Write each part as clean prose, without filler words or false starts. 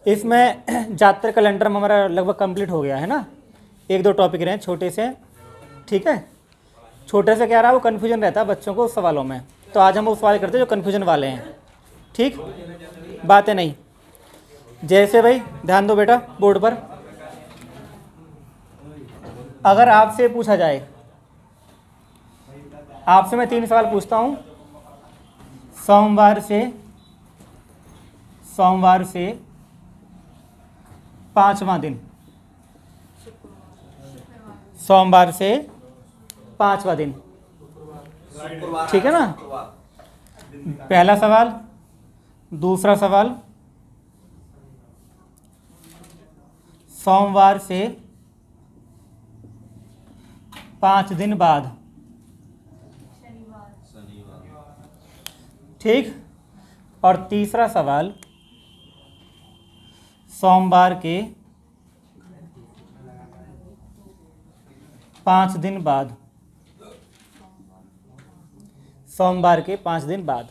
इसमें ज़्यादातर कैलेंडर में हमारा लगभग कंप्लीट हो गया है ना। एक दो टॉपिक रहे छोटे से, ठीक है। छोटे से क्या रहा, वो कन्फ्यूजन रहता है बच्चों को सवालों में, तो आज हम वो सवाल करते हैं जो कन्फ्यूजन वाले हैं, ठीक। बातें नहीं, जैसे भाई ध्यान दो बेटा बोर्ड पर, अगर आपसे पूछा जाए, आपसे मैं 3 सवाल पूछता हूँ, सोमवार से 5वां दिन, सोमवार से 5वां दिन, ठीक है ना। पहला सवाल, दूसरा सवाल, सोमवार से 5 दिन बाद, ठीक। और तीसरा सवाल, सोमवार के 5 दिन बाद, सोमवार के 5 दिन बाद।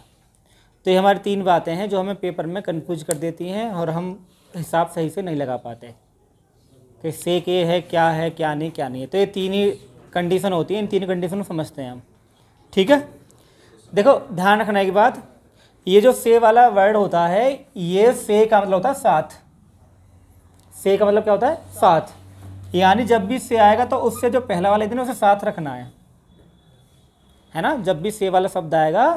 तो ये हमारी 3 बातें हैं जो हमें पेपर में कंफ्यूज कर देती हैं और हम हिसाब सही से नहीं लगा पाते कि सेक ये है क्या नहीं है। तो ये 3 ही कंडीशन होती है, इन 3 कंडीशन को समझते हैं हम, ठीक है। देखो ध्यान रखने की बात, ये जो से वाला वर्ड होता है, ये से का मतलब होता है साथ। से का मतलब क्या होता है, साथ। यानी जब भी से आएगा तो उससे जो पहला वाले दिन उसे साथ रखना है ना। जब भी से वाला शब्द आएगा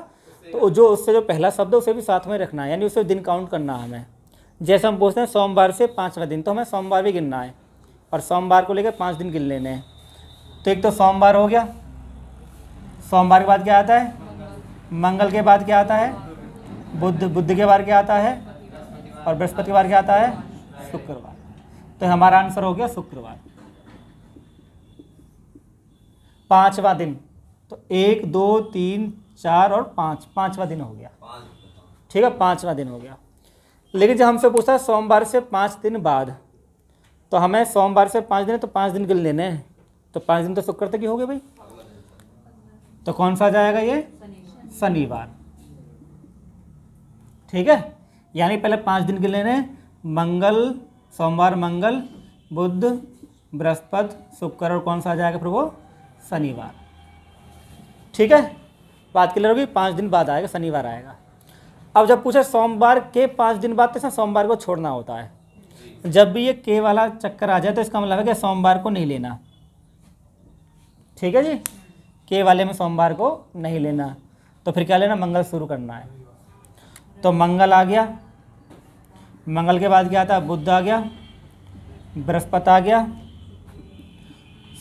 तो जो उससे जो पहला शब्द है उसे भी साथ में रखना है, यानी उसे दिन काउंट करना है हमें। जैसे हम पूछते हैं सोमवार से 5वां दिन, तो हमें सोमवार भी गिनना है और सोमवार को लेकर 5 दिन गिन लेने हैं। तो एक तो सोमवार हो गया, सोमवार के बाद क्या आता है, मंगल के बाद क्या आता है, बुध के बाद क्या आता है, और बृहस्पति के बाद क्या आता है, शुक्रवार। तो हमारा आंसर हो गया शुक्रवार। 5वां दिन, तो 1 2 3 4 और 5, 5वां दिन हो गया, ठीक है, 5वां दिन हो गया। लेकिन जब हमसे पूछा सोमवार से 5 दिन बाद, तो हमें सोमवार से 5 दिन है तो 5 दिन गिन लेने हैं। तो 5 दिन तो शुक्र तक ही हो गए भाई, तो कौन सा आ जाएगा ये, शनिवार, ठीक है। यानी पहले 5 दिन गिन लेने, मंगल, सोमवार, मंगल, बुध, बृहस्पति, शुक्र, और कौन सा आ जाएगा फिर वो, शनिवार, ठीक है। बात क्लियर होगी, 5 दिन बाद आएगा, शनिवार आएगा। अब जब पूछे सोमवार के 5 दिन बाद, तो सोमवार को छोड़ना होता है। जब भी ये के वाला चक्कर आ जाए तो इसका मतलब है कि सोमवार को नहीं लेना, ठीक है जी। के वाले में सोमवार को नहीं लेना, तो फिर क्या लेना, मंगल शुरू करना है। तो मंगल आ गया, मंगल के बाद क्या आता है, बुध आ गया, बृहस्पति आ गया,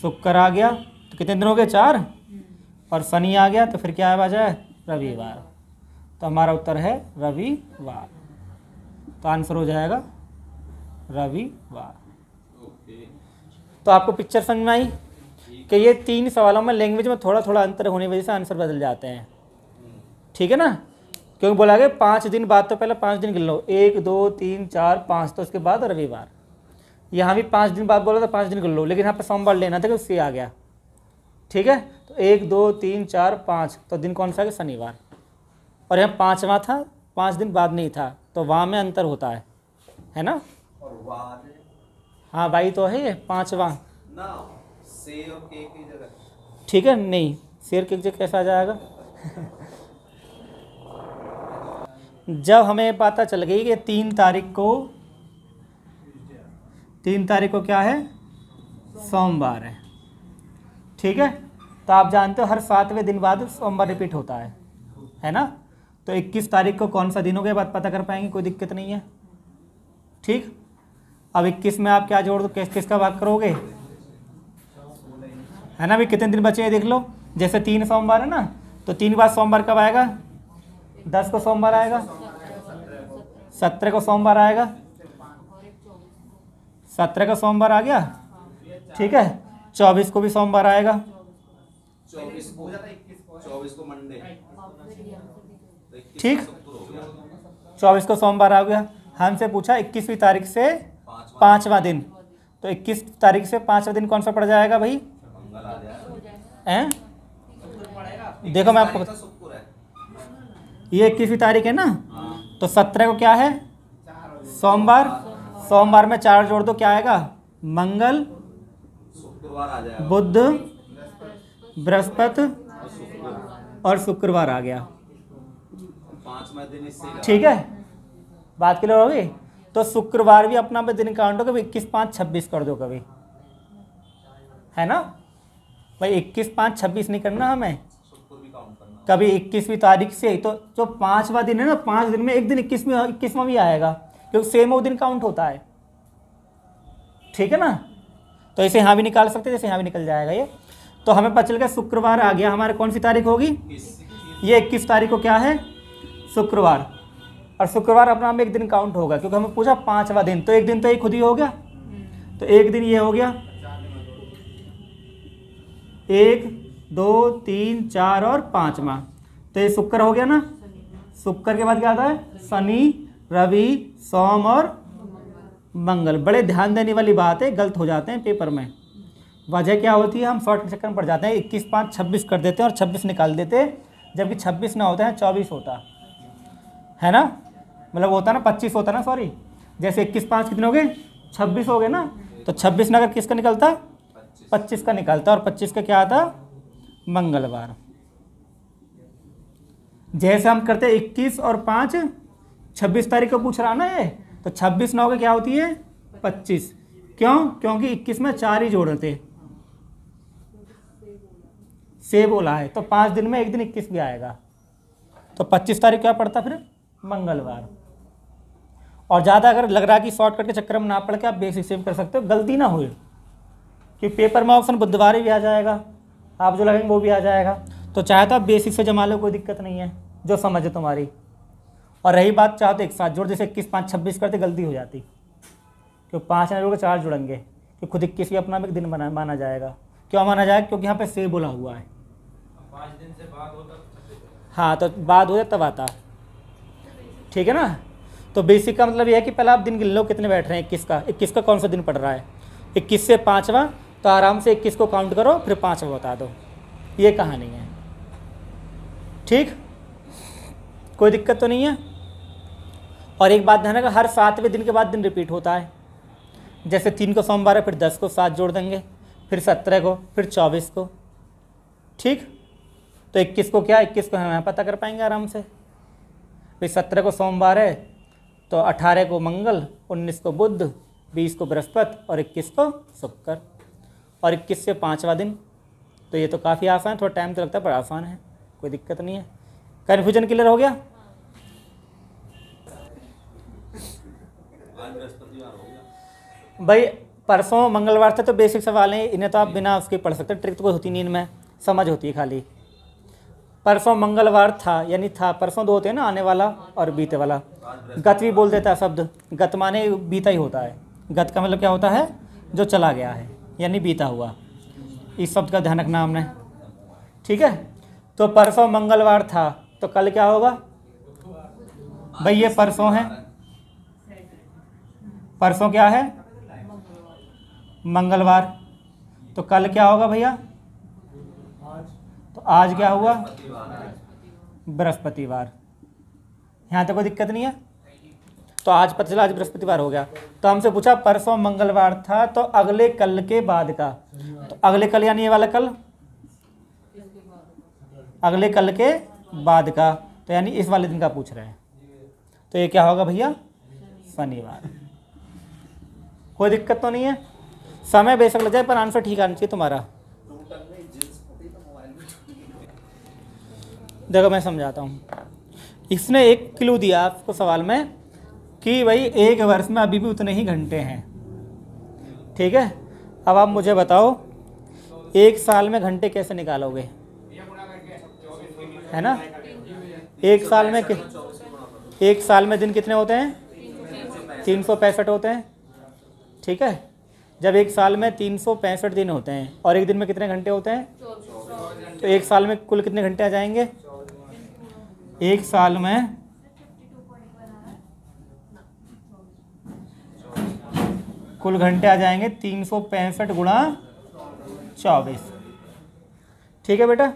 शुक्र आ गया, तो कितने दिन हो गए, 4, और शनि आ गया, तो फिर क्या आ जाए, रविवार। तो हमारा उत्तर है रविवार, तो आंसर हो जाएगा रविवार। तो आपको पिक्चर समझ में आई कि ये 3 सवालों में लैंग्वेज में थोड़ा थोड़ा अंतर होने की वजह से आंसर बदल जाते हैं, ठीक है ना। क्योंकि बोला गया 5 दिन बाद, तो पहले 5 दिन गिन लो, 1 2 3 4 5, तो उसके बाद रविवार। यहाँ भी 5 दिन बाद बोला था 5 दिन गिन लो, लेकिन यहाँ पर सोमवार लेना था कि उससे आ गया, ठीक है। तो 1 2 3 4 5, तो दिन कौन सा है, शनिवार। और यहाँ 5वां था, 5 दिन बाद नहीं था, तो वहाँ में अंतर होता है ना। हाँ भाई, तो है ये 5वां, ठीक है। नहीं, शेर की जगह कैसा आ जाएगा जब हमें पता चल गई कि 3 तारीख को क्या है, सोमवार है, ठीक है। तो आप जानते हो हर 7वें दिन बाद सोमवार रिपीट होता है ना। तो 21 तारीख को कौन सा दिन हो गया, बात पता कर पाएंगे, कोई दिक्कत नहीं है, ठीक। अब 21 में आप क्या जोड़ दो, किसका बात करोगे, है ना। अभी कितने दिन बचे हैं देख लो। जैसे 3 सोमवार है ना, तो 3 के बाद सोमवार कब आएगा, 10 को सोमवार आएगा, 17 को सोमवार आएगा, 17 का सोमवार आ गया, ठीक है। 24 को भी सोमवार आएगा, 24 को मंडे, ठीक। 24 को सोमवार आ गया। हमसे पूछा 21वीं तारीख से 5वां दिन, तो 21 तारीख से 5वां दिन कौन सा पड़ जाएगा भाई, हैं? देखो मैं आपको ये 21वीं तारीख है ना, तो 17 को क्या है, सोमवार, सोमवार में 4 जोड़ दो, क्या आएगा? मंगल, शुक्रवार आ जाएगा, बुध, बृहस्पति और शुक्रवार आ गया। 5वां दिन इससे ठीक है, बात क्लियर होगी। तो शुक्रवार भी अपना पे दिन काउंट हो, कभी 21, 5, 26 कर दो कभी, है ना भाई। 21, 5, 26 नहीं करना हमें, शुक्र भी काउंट करना। कभी 21वीं तारीख से। तो जो 5वां दिन है ना, 5 दिन में एक दिन 21वां भी आएगा, क्योंकि सेम वो दिन काउंट होता है। ठीक है ना, तो इसे यहाँ भी निकाल सकते, जैसे यहाँ भी निकल जाएगा ये। तो हमें पता चल गया शुक्रवार आ गया। हमारे कौन सी तारीख होगी? ये 21 तारीख को क्या है? शुक्रवार। और शुक्रवार अपना में एक दिन काउंट होगा, क्योंकि हमें पूछा 5वां दिन, तो एक दिन तो एक खुद ही हो गया। तो एक दिन ये हो गया, 1, 2, 3, 4 और 5वां, तो ये शुक्र हो गया ना। शुक्र के बाद क्या आता है? शनि, रवि, सोम और मंगल। बड़े ध्यान देने वाली बात है, गलत हो जाते हैं पेपर में। वजह क्या होती है? हम शॉर्ट के चक्कर में पड़ जाते हैं, 21, 5, 26 कर देते हैं और 26 निकाल देते हैं, जबकि 26 ना होता है, 24 होता है ना। मतलब होता ना 25 होता ना, सॉरी। जैसे 21, 5 कितने हो गए? 26 हो गए ना। तो 26 नगर किसका निकलता? 25 का निकलता। और 25 का क्या आता? मंगलवार। जैसे हम करते 21 और 5, 26 तारीख को पूछ रहा ना ये, तो 26 9 के क्या होती है? 25। क्यों? क्योंकि 21 में 4 ही जोड़ थे, से बोला है। तो 5 दिन में एक दिन 21 भी आएगा, तो 25 तारीख क्या पड़ता फिर? मंगलवार। और ज़्यादा अगर लग रहा है कि शॉर्टकट के चक्कर में ना पड़ के आप बेसिक सेव कर सकते हो, गलती ना हो, कि पेपर में ऑप्शन बुधवार भी आ जाएगा, आप जो लगेंगे वो भी आ जाएगा। तो चाहे तो आप बेसिक से जमा लो, कोई दिक्कत नहीं है, जो समझे तुम्हारी। और रही बात, चाहे तो एक साथ जोड़, जैसे 21, 5, 26 करते गलती हो जाती, क्योंकि 5 ना जोड़ के 4 जुड़ेंगे, कि खुद 21 ही अपना एक दिन माना जाएगा। क्यों माना जाएगा? क्योंकि यहाँ पे से बोला हुआ है। 5 दिन से बाद होता। हाँ, तो बाद हो जाए तब आता। ठीक है ना। तो बेसिक का मतलब यह है कि पहले आप दिन गिन लो कितने बैठ रहे हैं। 21 का कौन सा दिन पड़ रहा है? 21 से 5वां, तो आराम से 21 को काउंट करो, फिर 5वां बता दो। ये कहानी है। ठीक, कोई दिक्कत तो नहीं है। और एक बात ध्यान रखना, हर 7वें दिन के बाद दिन रिपीट होता है। जैसे 3 को सोमवार है, फिर 10 को 7 जोड़ देंगे, फिर 17 को, फिर 24 को। ठीक, तो 21 को क्या? 21 को हम यहाँ पता कर पाएंगे आराम से। फिर 17 को सोमवार है, तो 18 को मंगल, 19 को बुध, 20 को बृहस्पति और 21 को शुक्र। और 21 से 5वां दिन। तो ये तो काफ़ी आसान है, थोड़ा टाइम तो लगता है पर आसान है, कोई दिक्कत नहीं है। कन्फ्यूजन क्लियर हो गया? आज बृहस्पतिवार हो गया भाई, परसों मंगलवार था, तो बेसिक सवाल है, इन्हें तो आप बिना उसके पढ़ सकते, ट्रिक तो कोई होती नहीं इनमें, समझ होती है खाली। परसों मंगलवार था, यानी था, परसों 2 होते हैं ना, आने वाला और बीते वाला। गत भी बोल देता है शब्द, गत माने बीता ही होता है। गत का मतलब क्या होता है? जो चला गया है, यानी बीता हुआ। इस शब्द का ध्यान रखना हमने। ठीक है, तो परसों मंगलवार था, तो कल क्या होगा? भाई ये परसों है, परसों क्या है? मंगलवार। तो कल क्या होगा भैया? तो आज क्या हुआ? बृहस्पतिवार। यहाँ तक कोई दिक्कत नहीं है। तो आज पता चला आज बृहस्पतिवार हो गया। तो हमसे पूछा परसों मंगलवार था, तो अगले कल के बाद का। तो अगले कल यानी ये वाला कल, अगले कल के बाद का, तो यानी इस वाले दिन का पूछ रहे हैं। तो ये क्या होगा भैया? शनिवार। कोई दिक्कत तो नहीं है। समय बेशक लग जाए, पर आंसर ठीक आना चाहिए तुम्हारा। देखो मैं समझाता हूँ। इसने एक क्लू दिया आपको सवाल में कि भाई एक वर्ष में अभी भी उतने ही घंटे हैं। ठीक है, अब आप मुझे बताओ एक साल में घंटे कैसे निकालोगे? है ना, एक साल में दिन कितने होते हैं? 365 होते हैं। ठीक है, जब एक साल में 365 दिन होते हैं और एक दिन में कितने घंटे होते हैं? तो एक साल में कुल कितने घंटे आ जाएंगे? एक साल में कुल घंटे आ जाएंगे 365 गुणा 24। ठीक है बेटा।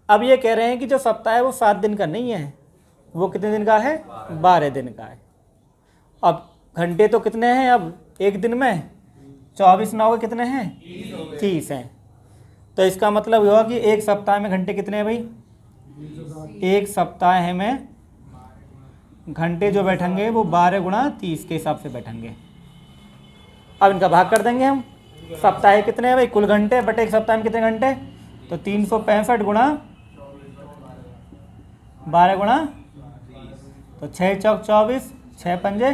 अब ये कह रहे हैं कि जो सप्ताह है वो 7 दिन का नहीं है, वो कितने दिन का है? 12 दिन का है। अब घंटे तो कितने हैं अब एक दिन में? 24 9 के कितने हैं? 30 हैं। तो इसका मतलब ये हुआ कि एक सप्ताह में घंटे कितने हैं भाई? एक सप्ताह में घंटे जो बैठेंगे वो 12 गुणा 30 के हिसाब से बैठेंगे। अब इनका भाग कर देंगे हम। सप्ताह कितने हैं भाई? कुल घंटे बटे एक सप्ताह में कितने घंटे? तो 365 गुणा 12 गुणा, तो 6 चौक 24, 6 पंजे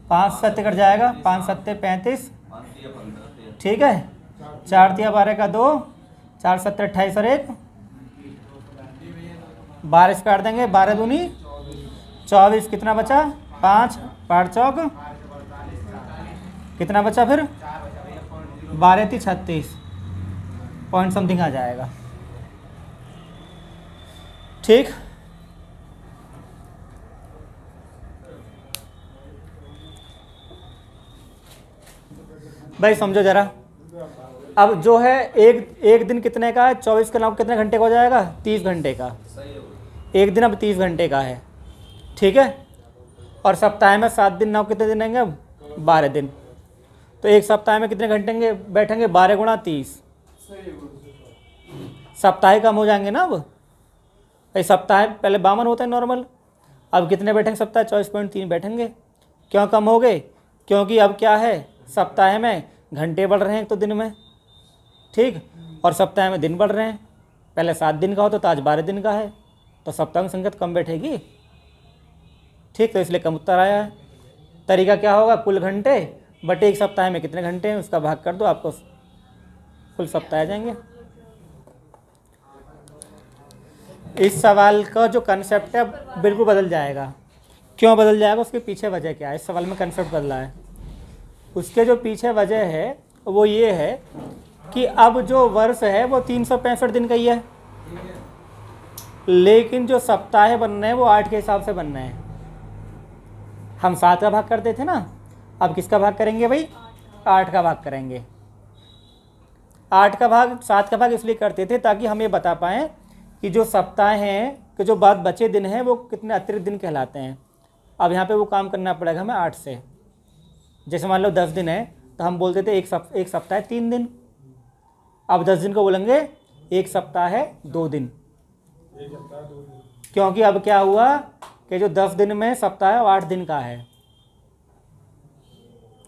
5 7 कट जाएगा, 5 7 35, ठीक है। 4 तिया 12 का 2, 4 7 28 और 1, 12 से काट देंगे, 12 दूनी 24, कितना बचा? 5 5 चौक कितना बचा फिर? 12 × 36 पॉइंट समथिंग आ जाएगा, ठीक। भाई समझो जरा, अब जो है एक दिन कितने का है? 24 के अलावा कितने घंटे का हो जाएगा? 30 घंटे का। एक दिन अब 30 घंटे का है, ठीक है। और सप्ताह में 7 दिन ना कितने दिन रहेंगे अब? 12 दिन। तो एक सप्ताह में कितने घंटे बैठेंगे? 12 गुणा 30। सप्ताह कम हो जाएंगे ना अब भाई। सप्ताह पहले 52 होता है नॉर्मल, अब कितने बैठेंगे सप्ताह? 24.3 बैठेंगे। क्यों कम हो गए? क्योंकि अब क्या है, सप्ताह में घंटे बढ़ रहे हैं तो दिन में, ठीक, और सप्ताह में दिन बढ़ रहे हैं। पहले 7 दिन का हो तो आज 12 दिन का है, तो सप्ताह की संख्या कम बैठेगी, ठीक। तो इसलिए कम उत्तर आया है। तरीका क्या होगा? कुल घंटे बटे एक सप्ताह में कितने घंटे हैं उसका भाग कर दो, आपको कुल सप्ताह आ जाएंगे। इस सवाल का जो कंसेप्ट है बिल्कुल बदल जाएगा। क्यों बदल जाएगा? उसके पीछे वजह क्या है? इस सवाल में कंसेप्ट बदला है, उसके जो पीछे वजह है वो ये है कि अब जो वर्ष है वो 365 दिन का ही है, लेकिन जो सप्ताह बन रहे हैं वो 8 के हिसाब से बन रहे हैं। हम 7 का भाग करते थे ना, अब किसका भाग करेंगे भाई? 8 का भाग करेंगे। 8 का भाग 7 का भाग इसलिए करते थे ताकि हम ये बता पाएँ कि जो सप्ताह हैं कि जो बाद बचे दिन हैं वो कितने अतिरिक्त दिन कहलाते हैं। अब यहाँ पे वो काम करना पड़ेगा हमें 8 से। जैसे मान लो 10 दिन है तो हम बोलते थे एक सप्ताह है 3 दिन, अब 10 दिन को बोलेंगे एक सप्ताह है 2 दिन, क्योंकि अब क्या हुआ कि जो 10 दिन में सप्ताह है वो 8 दिन का है।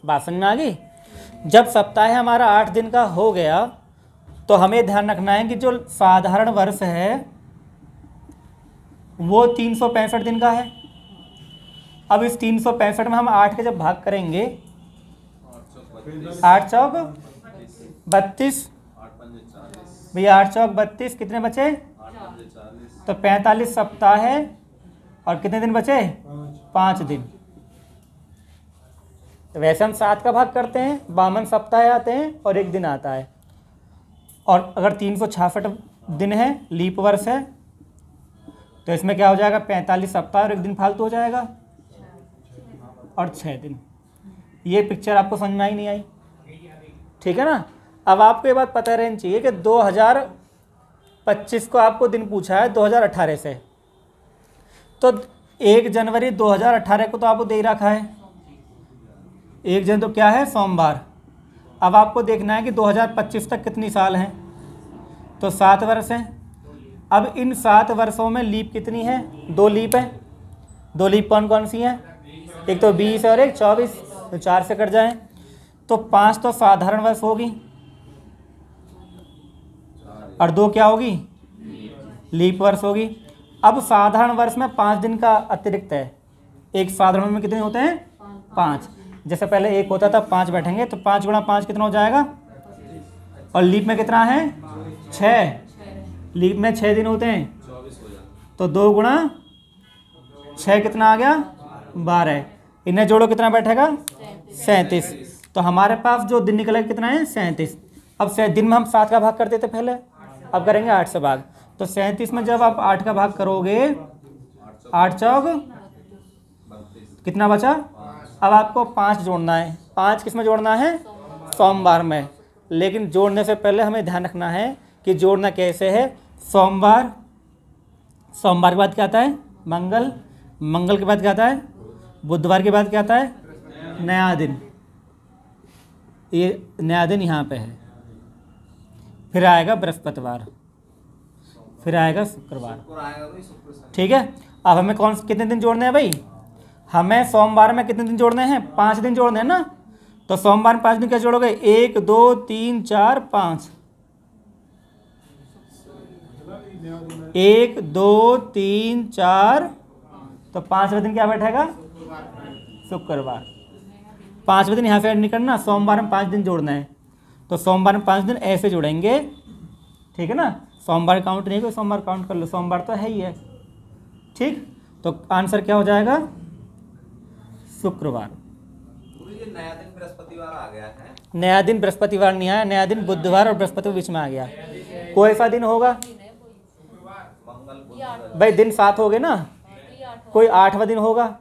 बात समझ में आ गई? जब सप्ताह हमारा 8 दिन का हो गया तो हमें ध्यान रखना है कि जो साधारण वर्ष है वो 365 दिन का है। अब इस 365 में हम 8 के जब भाग करेंगे, 8 चौक 32 भैया, 8 चौक 32, कितने बचे? तो 45 सप्ताह है और कितने दिन बचे? 5 दिन। तो वैसे हम 7 का भाग करते हैं, 52 सप्ताह आते हैं और 1 दिन आता है। और अगर 366 दिन है, लीप वर्ष है, तो इसमें क्या हो जाएगा? 45 सप्ताह और 1 दिन फालतू हो जाएगा और 6 दिन। ये पिक्चर आपको समझ में आई नहीं आई? ठीक है ना। अब आपको ये बात पता रहनी चाहिए कि 2025 को आपको दिन पूछा है 2018 से, तो 1 जनवरी 2018 को तो आपको दे ही रखा है। 1 जनवरी तो क्या है? सोमवार। अब आपको देखना है कि 2025 तक कितनी साल हैं, तो 7 वर्ष हैं। अब इन 7 वर्षों में लीप कितनी है? 2 लीप है। 2 लीप कौन कौन सी हैं? एक तो 20 और एक 24, तो 4 से कट जाएं, तो 5 तो साधारण वर्ष होगी और 2 क्या होगी? लीप वर्ष होगी। अब साधारण वर्ष में 5 दिन का अतिरिक्त है। एक साधारण में कितने होते हैं? 5। जैसे पहले 1 होता था, 5 बैठेंगे, तो 5 गुणा 5 कितना हो जाएगा? और लीप में कितना है? 6। लीप में 6 दिन होते हैं, तो 2 गुणा 6 कितना आ गया? 12। इन्हें जोड़ो कितना बैठेगा? 37। तो हमारे पास जो दिन निकलेगा कितना है? 37। अब दिन में हम 7 का भाग करते थे पहले, अब करेंगे 8 से भाग। तो 37 में जब आप 8 का भाग करोगे, 8 चौक कितना बचा? अब आपको 5 जोड़ना है। 5 किस में जोड़ना है? सोमवार में। लेकिन जोड़ने से पहले हमें ध्यान रखना है कि जोड़ना कैसे है। सोमवार, सोमवार के बाद क्या आता है? मंगल, मंगल के बाद क्या आता है? बुधवार के बाद क्या आता है? नया दिन, ये नया दिन यहाँ पे है। फिर आएगा बृहस्पतिवार, फिर आएगा शुक्रवार। शुक्र आएगा भाई, शुक्र शनि। ठीक है, अब हमें कितने दिन जोड़ने हैं भाई? हमें सोमवार में कितने दिन जोड़ने हैं? 5 दिन जोड़ने हैं ना। तो सोमवार में 5 दिन क्या जोड़ोगे? 1 2 3 4 5। 1 2 3 4, तो 5वें दिन क्या बैठेगा? शुक्रवार। 5वें दिन यहाँ से ऐड नहीं करना, सोमवार में 5 दिन जोड़ना है। तो सोमवार में 5 दिन ऐसे जोड़ेंगे, ठीक है ना। सोमवार काउंट नहीं करो, सोमवार काउंट कर लो, सोमवार तो है ही है। ठीक, तो आंसर क्या हो जाएगा? शुक्रवार। ये नया दिन बृहस्पतिवार आ गया है। नया दिन बृहस्पतिवार नहीं आया, नया दिन बुधवार और बृहस्पति के बीच में आ गया। कोई सा दिन होगा मंगल बुध भाई? दिन 7 हो गए ना, कोई 8वां दिन होगा,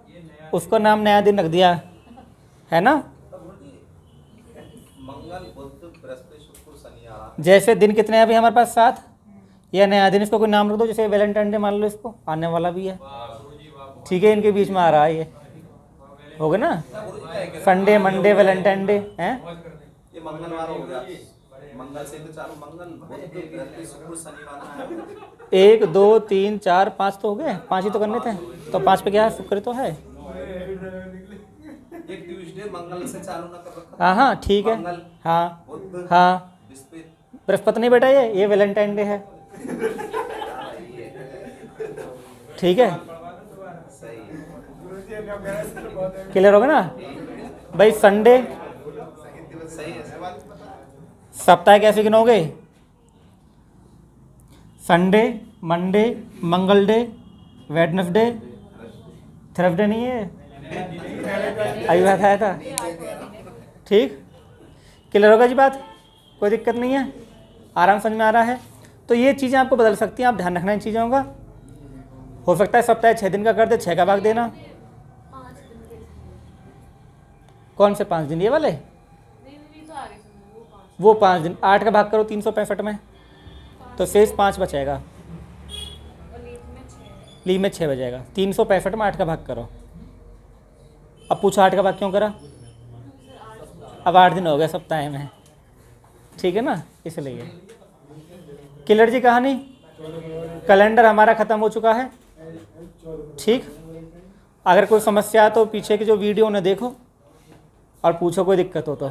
उसको नाम नया दिन रख दिया है ना। मंगल बुध बृहस्पति शुक्र शनि आ रहा। जैसे दिन कितने हैं अभी हमारे पास? 7। यह नया दिन, इसको कोई नाम रख दो, जैसे वैलेंटाइन डे मान लो, इसको आने वाला भी है। ठीक है, इनके बीच में आ रहा है, ये हो गया ना। संडे, मंडे, वैलेंटाइन डे हैं। ये मंगलवार हो गया, मंगल से तो चालू, मंगल बुध बृहस्पति शुक्र शनिवार। 1 2 3 4 5 तो हो गए, 5 ही तो करने थे। तो 5 पे क्या है? शुक्र तो है। ये ट्यूसडे मंगल से चालू ना कर रखा। हाँ हाँ ठीक है। मंगल, हाँ बुध, हाँ, बृहस्पति। बृहस्पति नहीं बेटा, ये वैलेंटाइन डे है। ठीक है, सही है। क्लियर होगा ना भाई? संडे, सही है। सप्ताह कैसे गिनोगे? संडे, मंडे, मंगल डे, वेडनेसडे, थर्सडे नहीं है, अभी बात आया था। ठीक, क्लियर होगा जी बात? कोई दिक्कत नहीं है, आराम समझ में आ रहा है। तो ये चीज़ें आपको बदल सकती हैं, आप ध्यान रखना इन चीज़ों का। हो सकता है सप्ताह 6 दिन का कर दे, 6 का भाग देना। कौन से 5 दिन? ये वाले, वो 5 दिन। 8 का भाग करो 365 में, तो शेष 5 बचेगा। लीव में 6 बचेगा। 365 में 8 का भाग करो। अब पूछो 8 का भाग क्यों करा? अब 8 दिन हो गए सप्ताह में, ठीक है ना, इसलिए। क्लियर जी कहानी? कैलेंडर हमारा ख़त्म हो चुका है। ठीक, अगर कोई समस्या है तो पीछे की जो वीडियो उन्हें देखो और पूछो, कोई दिक्कत हो तो।